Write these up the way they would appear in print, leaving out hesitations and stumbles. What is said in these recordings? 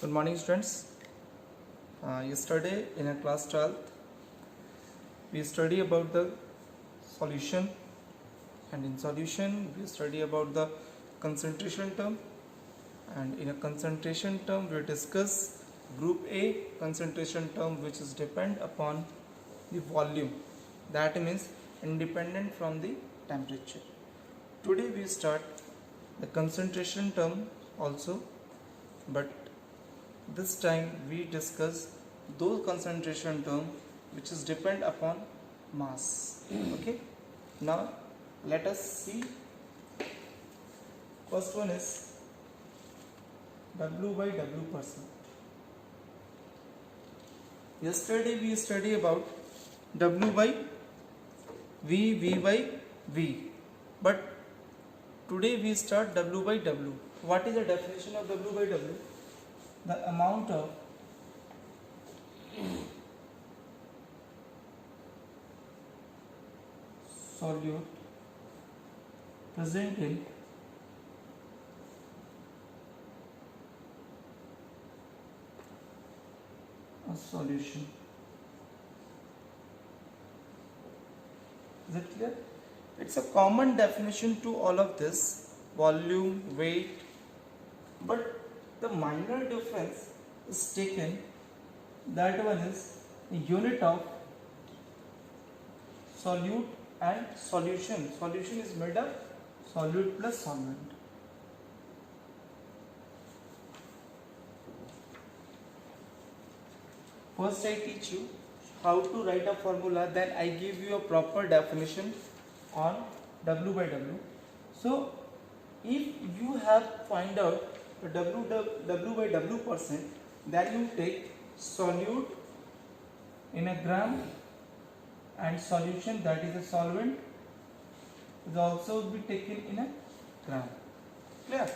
Good morning, students. Yesterday in a class 12th, we study about the solution, and in solution we study about the concentration term, and in a concentration term we discuss group A concentration term, which is depend upon the volume, that means independent from the temperature. Today we start the concentration term also, but this time we discuss those concentration term which is depend upon mass. Okay, now let us see. First one is W by W percent. Yesterday we study about W by V by V, but today we start W by W. What is the definition of W by W? The amount of solute present in a solution. Is it clear? It's a common definition to all of this: volume, weight, but the minor difference is taken. That one is a unit of solute and solution. Solution is made of solute plus solvent. First I teach you how to write a formula, then I give you a proper definition on W by W. So if you have find out the W by W percent, then you take solute in a gram and solution, that is a solvent, is also be taken in a gram. Clear?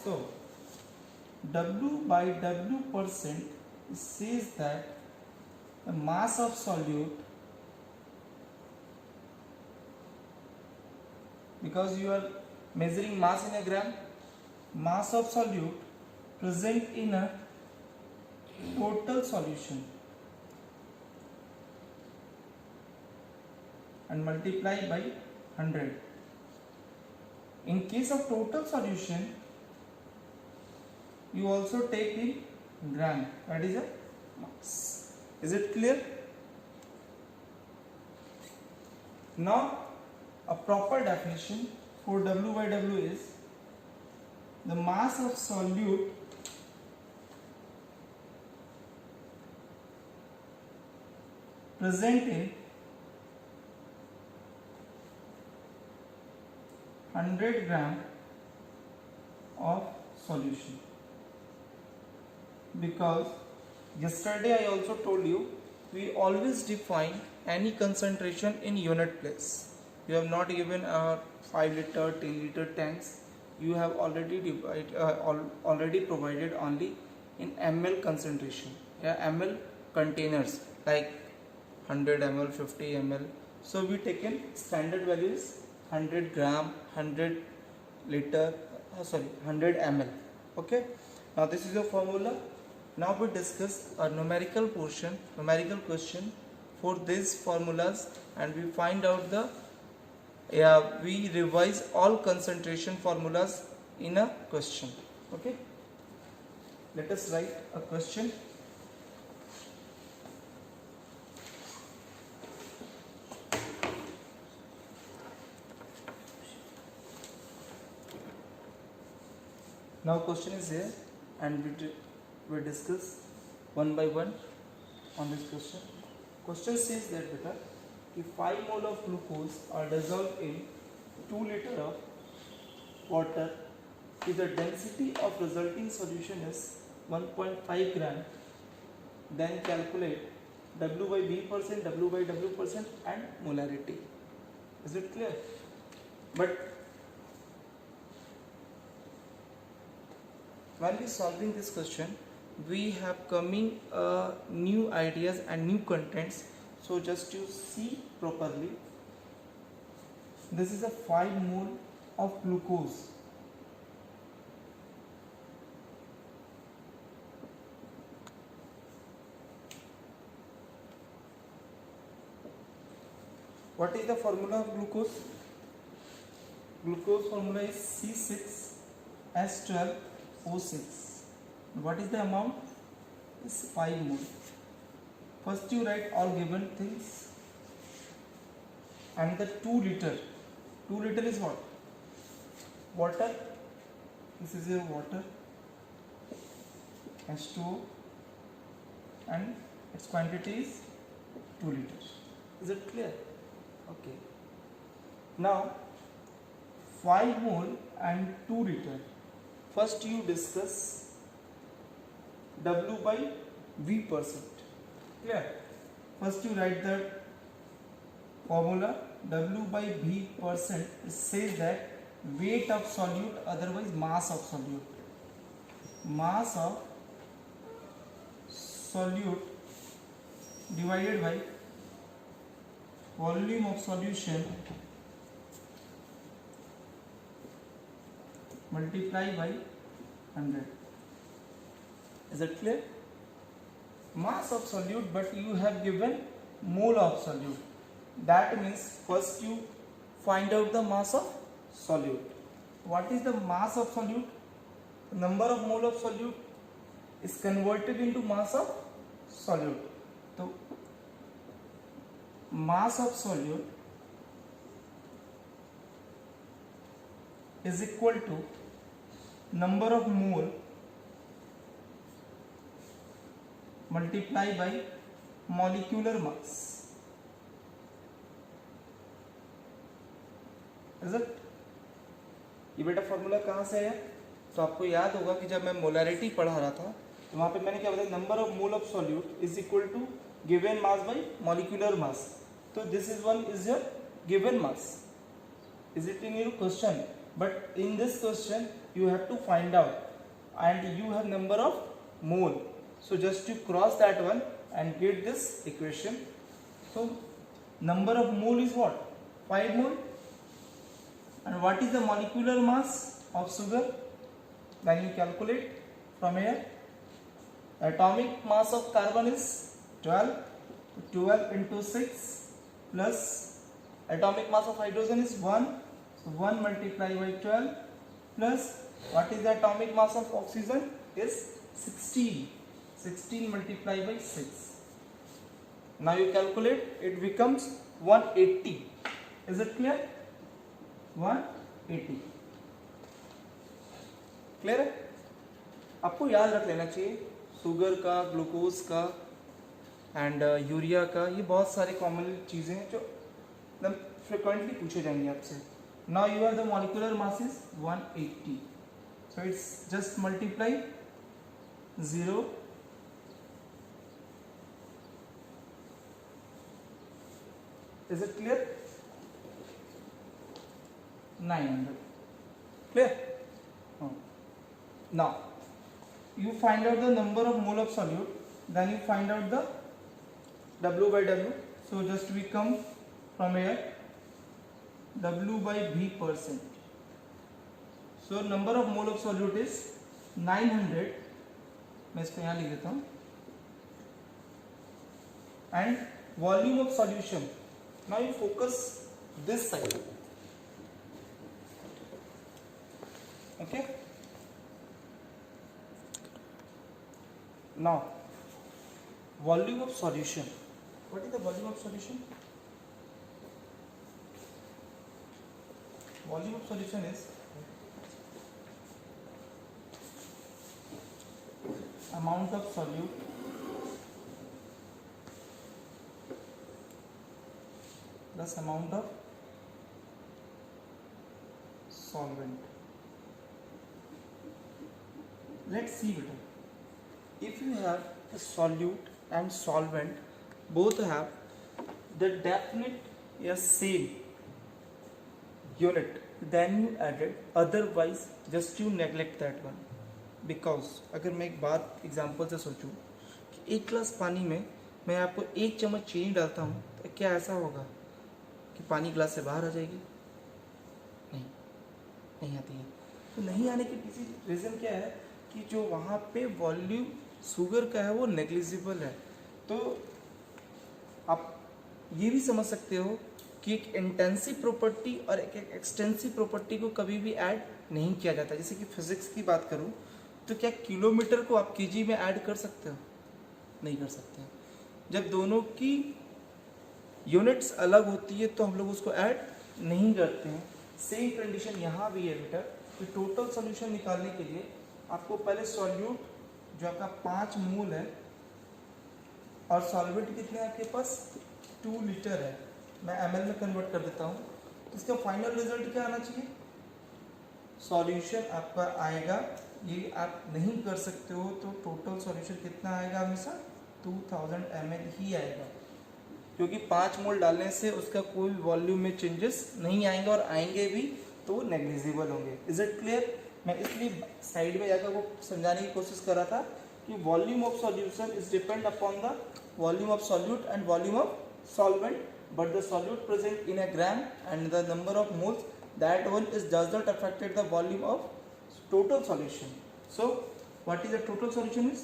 So W by W percent says that the mass of solute, because you are measuring mass in a gram, mass of solute present in a total solution and multiply by 100. In case of total solution, you also take in gram, that is a mass. Is it clear? Now a proper definition for W by W is the mass of solute present in 100 gram of solution. Because yesterday I also told you, we always define any concentration in unit place. You have not given a 5 liter, 10 liter tanks. You have already already provided only in ml concentration. Ml containers like 100 ml, 50 ml. So we taken standard values 100 gram, 100 liter, 100 ml. Okay. Now this is your formula. Now we discuss a numerical portion, numerical question for these formulas, and we find out the we revise all concentration formulas in a question. Okay. Let us write a question. Now question is here, and we discuss one by one on this question. Question says that beta, if 5 mole of glucose are dissolved in 2 liter of water, if the density of resulting solution is 1.5 gram, then calculate W by V percent, W by W percent and molarity. Is it clear? But while we solving this question, we have coming new ideas and new contents. So just to see properly, this is a 5 mole of glucose What is the formula of glucose? Glucose formula is C6H12O6. What is the amount? It's 5 mole. First you write all given things, and the 2 liter. 2 liter is what? Water. This is your water, H2O, and its quantity is 2 liters. Is it clear? Okay. Now 5 mole and 2 liter. First you discuss W by V percent. Clear? First you write the formula. W by V percent. It says that weight of solute, otherwise mass of solute. Mass of solute divided by volume of solution multiply by 100. Is it clear? Mass of solute, but you have given mole of solute. That means first you find out the mass of solute. What is the mass of solute? Number of mole of solute is converted into mass of solute. So mass of solute is equal to number of mole multiply by molecular mass. Is it? ये बेटा formula कहाँ से है? तो आपको याद होगा कि जब मैं मोलैरिटी पढ़ा रहा था तो वहाँ पे मैंने क्या बताया, number of mole of solute is equal to given mass by molecular mass. तो this is one is your given mass. Is it in your question? But in this question you have to find out, and you have number of mole, so just you cross that one and get this equation. So number of mole is what? 5 mole. And what is the molecular mass of sugar? Then you calculate from here. Atomic mass of carbon is 12. 12 into 6 plus atomic mass of hydrogen is 1. So 1 multiplied by 12 plus what is the atomic mass of oxygen is 16. 16 multiplied by 6. Now you calculate, it becomes 180. Is it clear? 180. Clear है? आपको याद रख लेना चाहिए sugar का, glucose का and urea का, ये बहुत सारे कॉमन चीज़ें हैं जो एकदम फ्रिक्वेंटली पूछे जाएंगे आपसे. Now you have the molecular mass is 180. So it's just multiply 0 is it clear? 900. Clear? Now you find out the number of mole of solute, then you find out the W by W. So just we come from here W by V percent. So number of mole of solute is 900. मैं इसको यहाँ लिख देता हूँ. And volume of solution. Now you focus this side. Okay. Now volume of solution. What is the volume of solution? Volume of solution is amount of solute plus amount of solvent. Let's see better. If you have a solute and solvent, both have the definite same unit, then you add it, otherwise just you neglect that one. Because अगर मैं एक बात example से सोचूं कि एक glass पानी में मैं आपको 1 चम्मच चीनी डालता हूँ, तो क्या ऐसा होगा कि पानी ग्लास से बाहर आ जाएगी? नहीं आती है. तो नहीं आने की किसी रीज़न क्या है कि जो वहाँ पे वॉल्यूम शुगर का है वो नेग्लिजिबल है. तो आप ये भी समझ सकते हो कि एक इंटेंसिव प्रॉपर्टी और एक एक्सटेंसिव प्रॉपर्टी को कभी भी ऐड नहीं किया जाता। जैसे कि फिजिक्स की बात करूँ तो क्या किलोमीटर को आप केजी में ऐड कर सकते हो? नहीं कर सकते हैं। जब दोनों की यूनिट्स अलग होती है तो हम लोग उसको ऐड नहीं करते हैं। सेम कंडीशन यहाँ भी है बेटा कि टोटल सॉल्यूशन निकालने के लिए आपको पहले सॉल्यूट जो आपका 5 मोल है और सॉल्वेंट कितने आपके पास 2 लीटर है, मैं ml में कन्वर्ट कर देता हूँ, तो इसका फाइनल रिजल्ट क्या आना चाहिए? सॉल्यूशन आपका आएगा, ये आप नहीं कर सकते हो तो टोटल सॉल्यूशन कितना आएगा? हमेशा 2000 ml ही आएगा, क्योंकि 5 मोल डालने से उसका कोई वॉल्यूम में चेंजेस नहीं आएंगे और आएंगे भी तो नेग्लिजिबल होंगे। Is it clear? मैं इसलिए साइड में जाकर वो समझाने की कोशिश कर रहा था कि volume of solution is depend upon the volume of solute and volume of solvent, but the solute present in a gram and the number of moles, that one is does not affected the volume of total solution. So what is the total solution is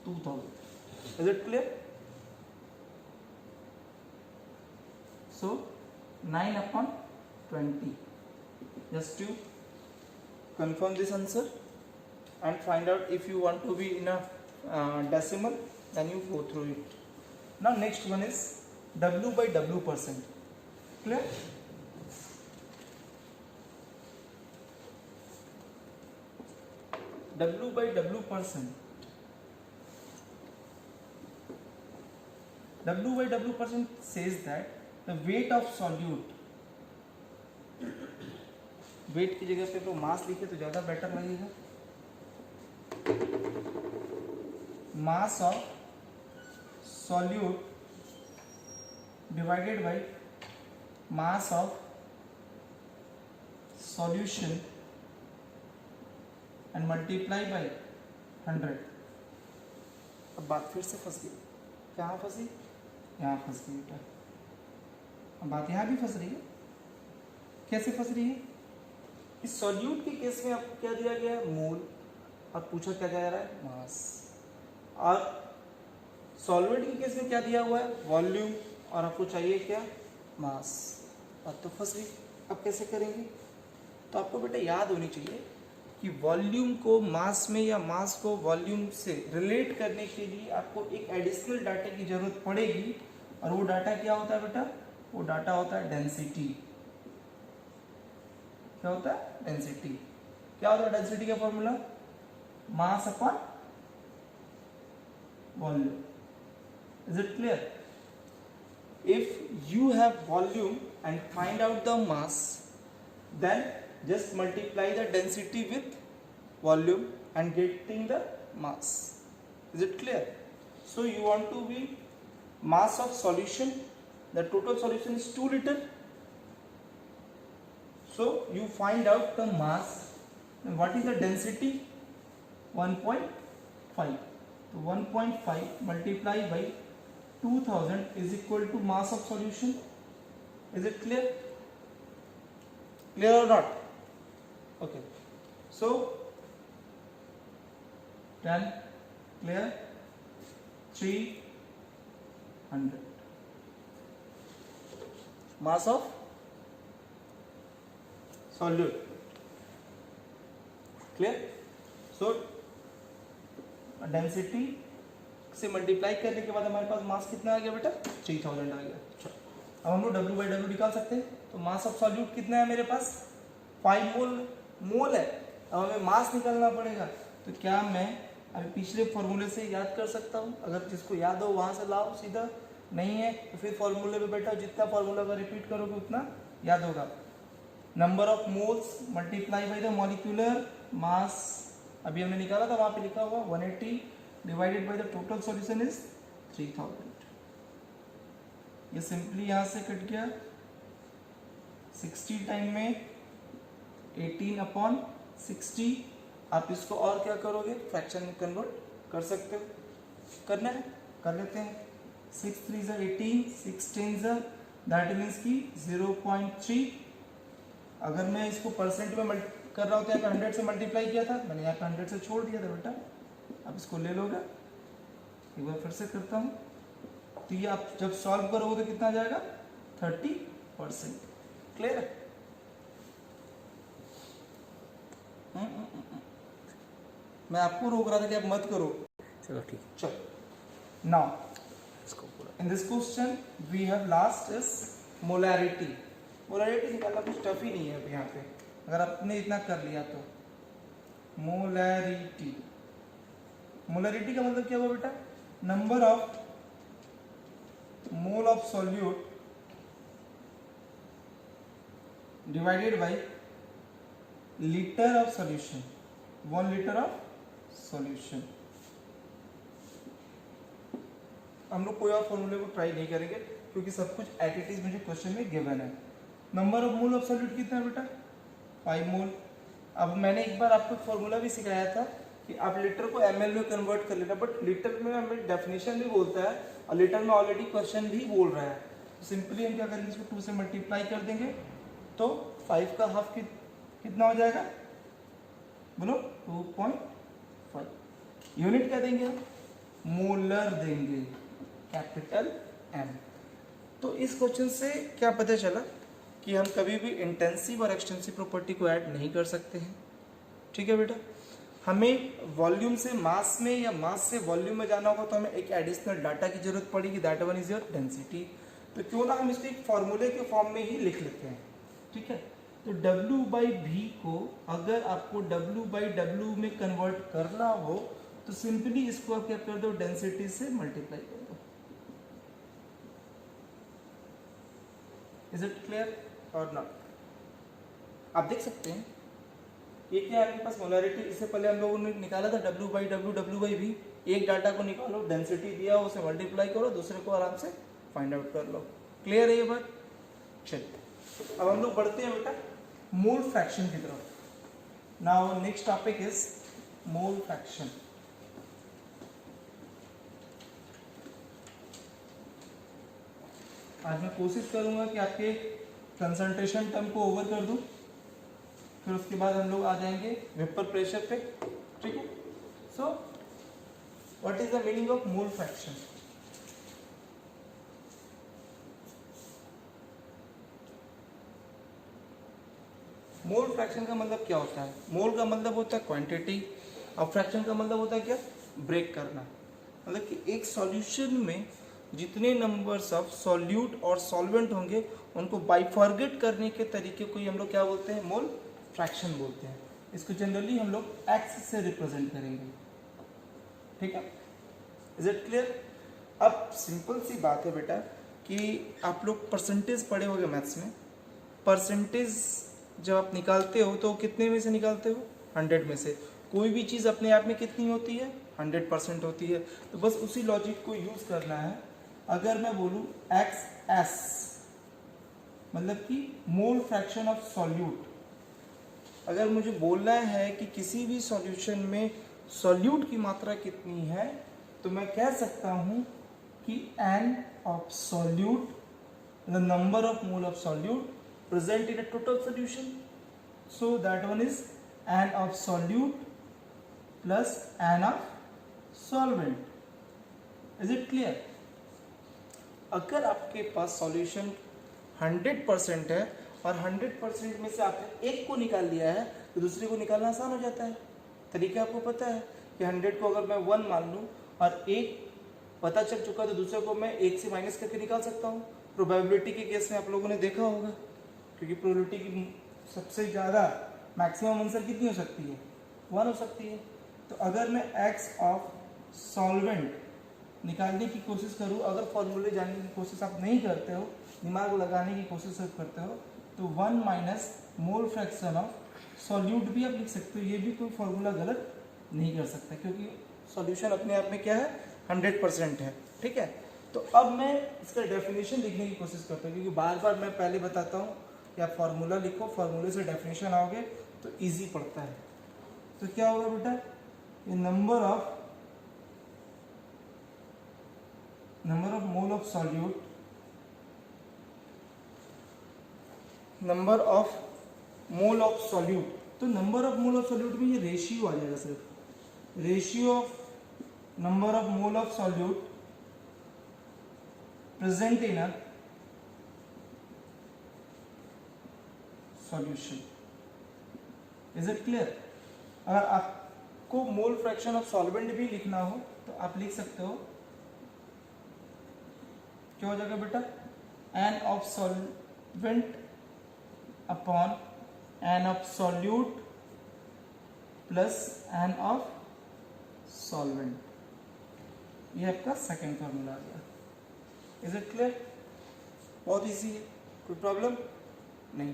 2000. Is it clear? So 9 upon 20. Just to confirm this answer and find out if you want to be in a decimal, then you go through it. Now next one is W by W percent. Clear? W by W percent. W by W percent says that the weight of solute, weight की जगह पे तो मास लिखे तो ज़्यादा better लगेगा। Mass of solute divided by mass of solution and multiply by 100। अब बात फिर से फंस गई। कहाँ फंसी? यहाँ फंस गई बेटा। अब बात यहाँ भी फंस रही है। कैसे फंस रही है? इस सॉल्यूट के केस में आपको क्या दिया गया है? मोल, और पूछा क्या जा रहा है? मास। और सॉल्वेंट के केस में क्या दिया हुआ है? वॉल्यूम, और आपको चाहिए क्या? मास। अब तो फंस गई। अब कैसे करेंगे? तो आपको बेटा याद होनी चाहिए कि वॉल्यूम को मास में या मास को वॉल्यूम से रिलेट करने के लिए आपको एक एडिशनल डाटा की जरूरत पड़ेगी, और वो डाटा क्या होता है बेटा? वो डाटा होता है डेंसिटी। क्या होता है? डेंसिटी। क्या होता है डेंसिटी का formula? Mass upon volume. Is it clear? If you have volume and find out the mass, then just multiply the density with volume and getting the mass. Is it clear? So you want to be mass of solution, the total solution is 2 liter. So you find out the mass, and what is the density? 1.5. So 1.5 multiplied by 2000 is equal to mass of solution. Is it clear? Clear or not? Okay. So 10 clear, 300 mass of solute. Clear? So density से multiply करने के बाद हमारे पास मास कितना आ गया बेटा? 3000 आ गया। अच्छा, अब हम लोग W बाई डब्ल्यू निकाल सकते हैं। तो मास ऑफ सॉल्यूट कितना है मेरे पास? 5 मोल है। अब हमें मास निकालना पड़ेगा। तो क्या मैं अभी पिछले फॉर्मूले से याद कर सकता हूँ? अगर जिसको याद हो वहाँ से लाओ सीधा, नहीं है तो फिर फॉर्मूले पे बैठो, जितना फॉर्मूला का रिपीट करोगे उतना याद होगा। Number of moles multiply by the molecular mass, अभी हमने निकाला था, वहाँ पे लिखा हुआ 180 divided by the total solution is 3000। ये सिंपली यहाँ से कट गया। 60 टाइम में 18 अपॉन 60। आप इसको और क्या करोगे? फ्रैक्शन में कन्वर्ट कर सकते हो। करना है? कर लेते हैं। 6 3 18, 6 10 दैट मीन्स की 0.3। अगर मैं इसको परसेंट में कर रहा हूँ तो यहाँ पे 100 से मल्टीप्लाई किया था, मैंने यहाँ पे 100 से छोड़ दिया था बेटा। अब इसको ले लोगे, एक बार फिर से करता हूँ। तो ये आप जब सॉल्व करोगे तो कितना आ जाएगा? 30%। क्लियर है? मैं आपको रोक रहा था कि आप मत करो। चलो ठीक। चलो now in this question we have last is molarity। molarity निकालना कुछ टफ ही नहीं है अब यहाँ पे, अगर आपने इतना कर लिया तो। molarity, molarity का मतलब क्या हुआ बेटा? Number of mole of solute divided by litre of solution, 1 litre of solution. हम लोग कोई और फॉर्मूले को ट्राई नहीं करेंगे क्योंकि सब कुछ एट इट इज मुझे क्वेश्चन में गिवन है। Number of mole of solute कितना है बेटा? 5 मोल। अब मैंने एक बार आपको फॉर्मूला भी सिखाया था कि आप लीटर को ml में कन्वर्ट कर लेना, बट लीटर में हमें डेफिनेशन भी बोलता है और लीटर में ऑलरेडी क्वेश्चन भी बोल रहा है। तो सिंपली हम क्या करेंगे, इसको 2 से मल्टीप्लाई कर देंगे तो 5 का हाफ कितना हो जाएगा बोलो? 2.5। यूनिट क्या देंगे हम? मोलर देंगे, कैपिटल M। तो इस क्वेश्चन से क्या पता चला कि हम कभी भी इंटेंसिव और एक्सटेंसिव प्रॉपर्टी को ऐड नहीं कर सकते हैं। ठीक है बेटा, हमें वॉल्यूम से मास में या मास से वॉल्यूम में जाना होगा तो हमें एक एडिशनल डाटा की जरूरत पड़ेगी, that one is your density. तो क्यों ना हम इसको एक फॉर्मूले के फॉर्म में ही लिख लेते हैं। ठीक है, तो W/V को अगर आपको W/W में कन्वर्ट करना हो तो सिंपली इसको आप क्या कर दो, डेंसिटी से मल्टीप्लाई कर दो। इज इट क्लियर और नॉट? आप देख सकते हैं ये क्या है आपके पास मोलरिटी। इससे पहले हम लोगों ने निकाला था W/W, W/V। एक डाटा को निकालो, डेंसिटी दिया उसे मल्टीप्लाई करो, दूसरे को आराम से फाइंड आउट कर लो। क्लियर है ये बात? चलिए अब हम लोग बढ़ते हैं बेटा मोल फ्रैक्शन की तरफ। Now next topic is mole fraction. आज मैं कोशिश करूंगा कि आपके कंसंट्रेशन टर्म को ओवर कर दूं, फिर उसके बाद हम लोग आ जाएंगे वेपर प्रेशर पे। ठीक है, so what is the meaning of mole fraction? Mole fraction का मतलब क्या होता है? मोल का मतलब होता है क्वांटिटी और फ्रैक्शन का मतलब होता है क्या? ब्रेक करना। मतलब कि एक सॉल्यूशन में जितने नंबर्स ऑफ सॉल्यूट और सॉल्वेंट होंगे उनको बाइफर्गेट करने के तरीके को ही हम लोग क्या बोलते हैं? मोल फ्रैक्शन बोलते हैं। इसको जनरली हम लोग एक्स से रिप्रेजेंट करेंगे। ठीक है, इज इट क्लियर? अब सिंपल सी बात है बेटा कि आप लोग परसेंटेज पढ़े होंगे मैथ्स में। परसेंटेज जब आप निकालते हो तो कितने में से निकालते हो? 100 में से। कोई भी चीज़ अपने आप में कितनी होती है? 100% होती है। तो बस उसी लॉजिक को यूज करना है। अगर मैं बोलूं XS मतलब कि मोल फ्रैक्शन ऑफ सॉल्यूट, अगर मुझे बोलना है कि किसी भी सॉल्यूशन में सॉल्यूट की मात्रा कितनी है तो मैं कह सकता हूं कि N of solute, the number of mole of solute present in a total solution, so that one is N of solute plus N of solvent. Is it clear? अगर आपके पास सॉल्यूशन 100% है और 100% में से आपने एक को निकाल लिया है तो दूसरे को निकालना आसान हो जाता है। तरीका आपको पता है कि 100 को अगर मैं 1 मान लूँ और एक पता चल चुका तो दूसरे को मैं 1 से माइनस करके निकाल सकता हूँ। प्रोबेबिलिटी के केस में आप लोगों ने देखा होगा, क्योंकि प्रोबेबिलिटी की सबसे ज़्यादा मैक्सिमम आंसर कितनी हो सकती है? 1 हो सकती है। तो अगर मैं x ऑफ सॉल्वेंट निकालने की कोशिश करूँ, अगर फॉर्मूले जानने की कोशिश आप नहीं करते हो, दिमाग लगाने की कोशिश सिर्फ करते हो, तो 1 minus mole fraction of solute भी आप लिख सकते हो। ये भी कोई फॉर्मूला गलत नहीं कर सकता क्योंकि सॉल्यूशन अपने आप में क्या है? 100% है। ठीक है, तो अब मैं इसका डेफिनेशन लिखने की कोशिश करता हूँ क्योंकि बार बार मैं पहले बताता हूँ कि आप फार्मूला लिखो, फार्मूले से डेफिनेशन आओगे तो इजी पड़ता है। तो क्या होगा बेटा? ये number of mole of solute, number of mole of solute. तो number of mole of solute में ये रेशियो आ जाएगा, सिर्फ ratio of number of mole of solute present in a solution. Is it clear? अगर आपको मोल फ्रैक्शन ऑफ सॉल्वेंट भी लिखना हो तो आप लिख सकते हो, क्या हो जाएगा बेटा, n of solvent upon n of solute plus n of solvent. ये आपका सेकेंड फॉर्मूला आ गया। Is it clear? बहुत इजी है, कोई प्रॉब्लम नहीं।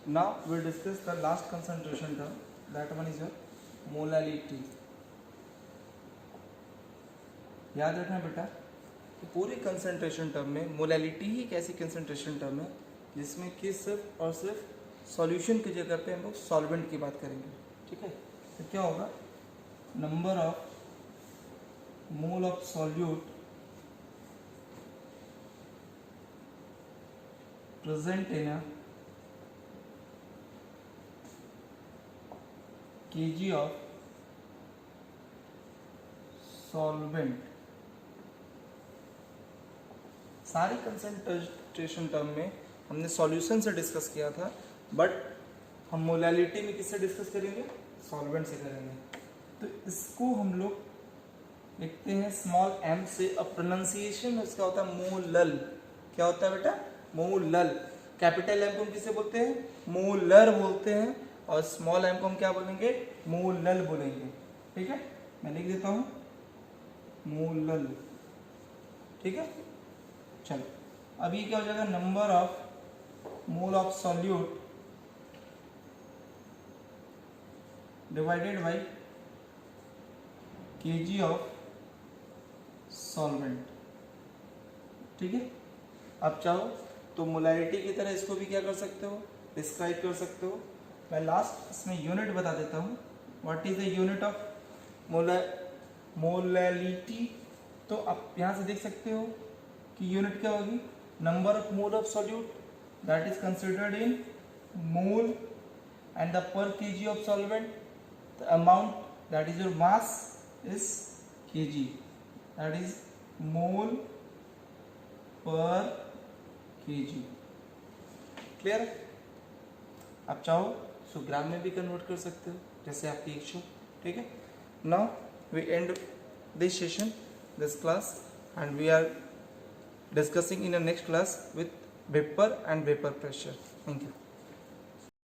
Now we'll discuss the last concentration term. That one is your molality. याद रखना बेटा कि पूरी कंसंट्रेशन टर्म में मोलैलिटी ही एक ऐसी कंसंट्रेशन टर्म है जिसमें कि सिर्फ और सिर्फ सॉल्यूशन की जगह पे हम लोग सॉल्वेंट की बात करेंगे। ठीक है, तो क्या होगा, number of mole of solute present in a kg of solvent। सारी कंसंट्रेशन टर्म में हमने सॉल्यूशन से डिस्कस किया था, बट हम मोलैलिटी में किससे डिस्कस करेंगे, सॉल्वेंट से करेंगे। तो इसको हम लोग लिखते हैं स्मॉल m से। अब प्रोनाउंसिएशन उसका होता है मोलल। क्या होता है बेटा, मोलल। कैपिटल m को हम किसे बोलते हैं, मोलर बोलते हैं, और स्मॉल m को हम क्या बोलेंगे, मोलल बोलेंगे। ठीक है, मैं लिख देता हूं मोलल। ठीक है, चलो अब ये क्या हो जाएगा, number of mole of solute divided by kg of solvent. ठीक है, आप चाहो तो मोलैरिटी की तरह इसको भी क्या कर सकते हो, डिस्क्राइब कर सकते हो। मैं लास्ट इसमें यूनिट बता देता हूँ। What is the unit of molality? तो आप यहाँ से देख सकते हो कि यूनिट क्या होगी, number of mole of solute that is considered in mole and the पर KG of solvent the amount that is your mass is KG, that is mole पर केजी। क्लियर? आप चाहो तो ग्राम में भी कन्वर्ट कर सकते हो, जैसे आपकी इच्छा। ठीक है, now we end this session, this class, and we are discussing in a next class with vapour and vapour pressure. Thank you.